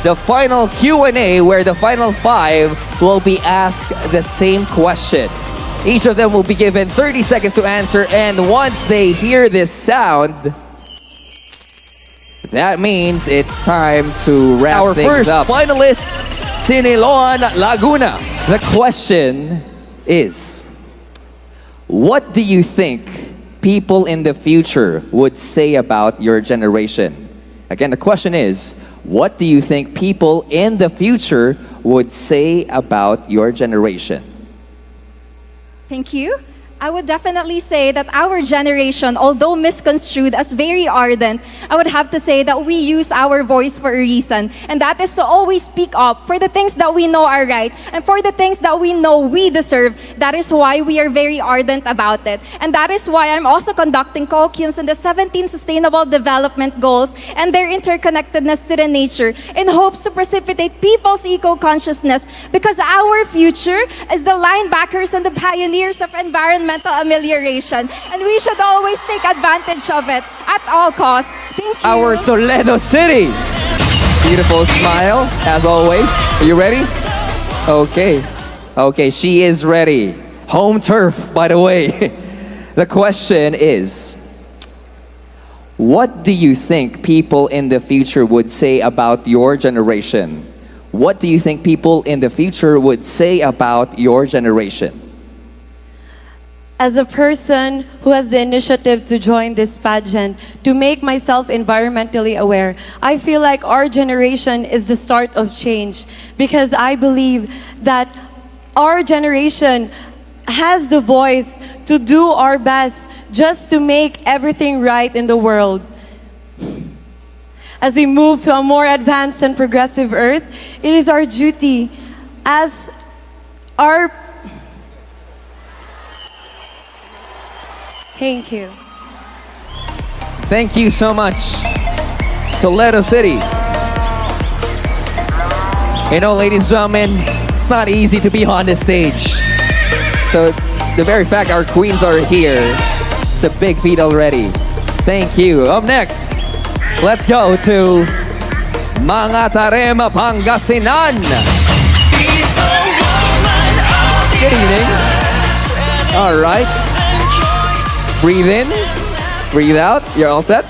the final Q&A where the final 5 will be asked the same question. Each of them will be given 30 seconds to answer, and once they hear this sound, that means it's time to wrap Our things first up. Finalist, Siniloan Laguna. The question is, what do you think people in the future would say about your generation? Again, the question is, what do you think people in the future would say about your generation? Thank you. I would definitely say that our generation, although misconstrued as very ardent, I would have to say that we use our voice for a reason. And that is to always speak up for the things that we know are right and for the things that we know we deserve. That is why we are very ardent about it. And that is why I'm also conducting colloquiums in the 17 Sustainable Development Goals and their interconnectedness to the nature in hopes to precipitate people's eco-consciousness, because our future is the linebackers and the pioneers of environmental amelioration, and we should always take advantage of it at all costs. Thank you. Our Toledo City. Beautiful smile, as always. Are you ready? Okay. Okay, she is ready. Home turf, by the way. The question is, what do you think people in the future would say about your generation? What do you think people in the future would say about your generation? As a person who has the initiative to join this pageant, to make myself environmentally aware, I feel like our generation is the start of change, because I believe that our generation has the voice to do our best just to make everything right in the world. As we move to a more advanced and progressive earth, it is our duty as our... Thank you. Thank you so much, Toledo City. You know, ladies and gentlemen, it's not easy to be on this stage. So the very fact our queens are here, it's a big feat already. Thank you. Up next, let's go to Mga Tarema, Pangasinan. Good evening. All right. Breathe in, breathe out. You're all set?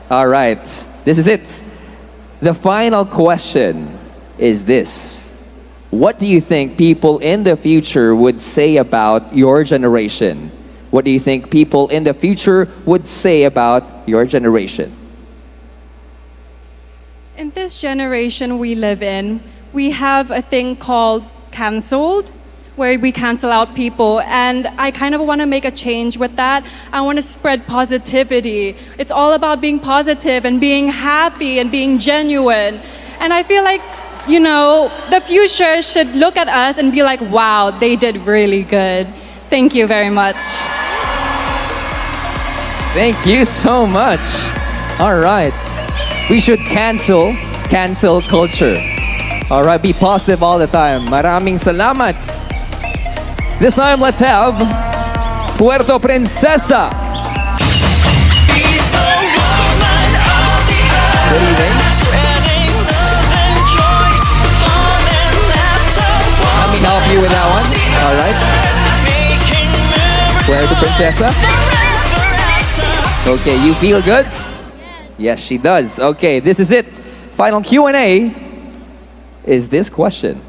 All right. This is it. The final question is this. What do you think people in the future would say about your generation? What do you think people in the future would say about your generation? In this generation we live in, we have a thing called cancelled, where we cancel out people, and I kind of want to make a change with that. I want to spread positivity. It's all about being positive and being happy and being genuine. And I feel like, you know, the future should look at us and be like, wow, they did really good. Thank you very much. Thank you so much. All right. We should cancel culture. All right, be positive all the time. Maraming salamat. This time, let's have Puerto Princesa. Good evening. Let me help you with that one. All right. Puerto Princesa. Okay, you feel good? Yes, she does. Okay, this is it. Final Q&A is this question.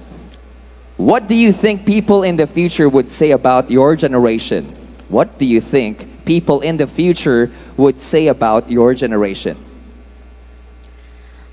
What do you think people in the future would say about your generation? What do you think people in the future would say about your generation?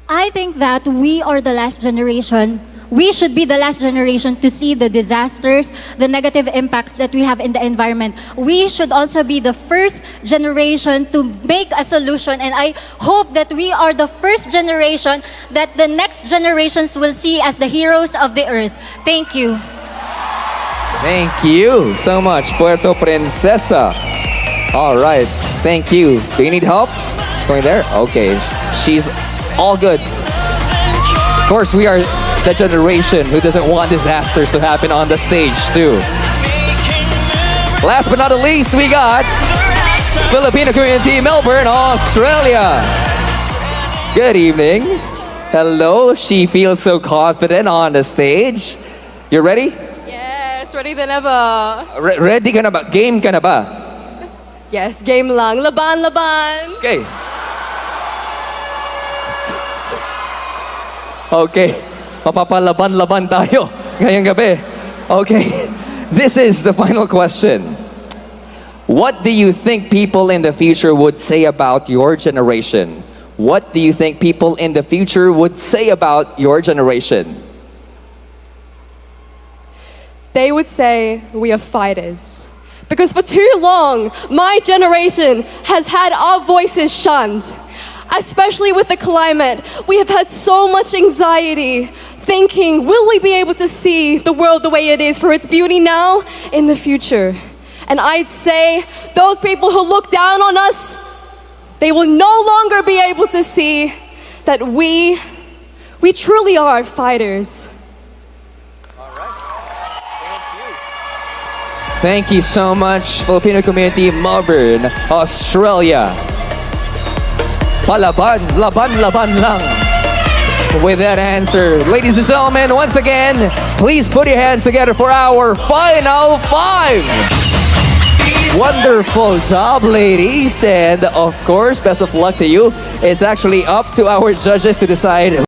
I think that we are the last generation. We should be the last generation to see the disasters, the negative impacts that we have in the environment. We should also be the first generation to make a solution, and I hope that we are the first generation that the next generations will see as the heroes of the earth. Thank you. Thank you so much, Puerto Princesa. All right, thank you. Do you need help going there? Okay, she's all good. Of course, we are the generation who doesn't want disasters to happen on the stage too. Last but not the least, we got Filipino community, Melbourne, Australia. Good evening. Hello. She feels so confident on the stage. You ready? Yes, ready than ever. Ready ka na ba? Game ka na ba? Yes, game lang. Laban, laban. Okay. Okay. Mapapalaban-laban tayo ngayong gabi. Okay. This is the final question. What do you think people in the future would say about your generation? What do you think people in the future would say about your generation? They would say we are fighters. Because for too long, my generation has had our voices shunned. Especially with the climate, we have had so much anxiety, thinking, will we be able to see the world the way it is for its beauty now, in the future? And I'd say those people who look down on us, they will no longer be able to see that we truly are fighters. Thank you so much, Filipino community, Melbourne, Australia. Palaban, laban, laban lang. With that answer, ladies and gentlemen, once again, please put your hands together for our final five. Wonderful job, ladies. And of course, best of luck to you. It's actually up to our judges to decide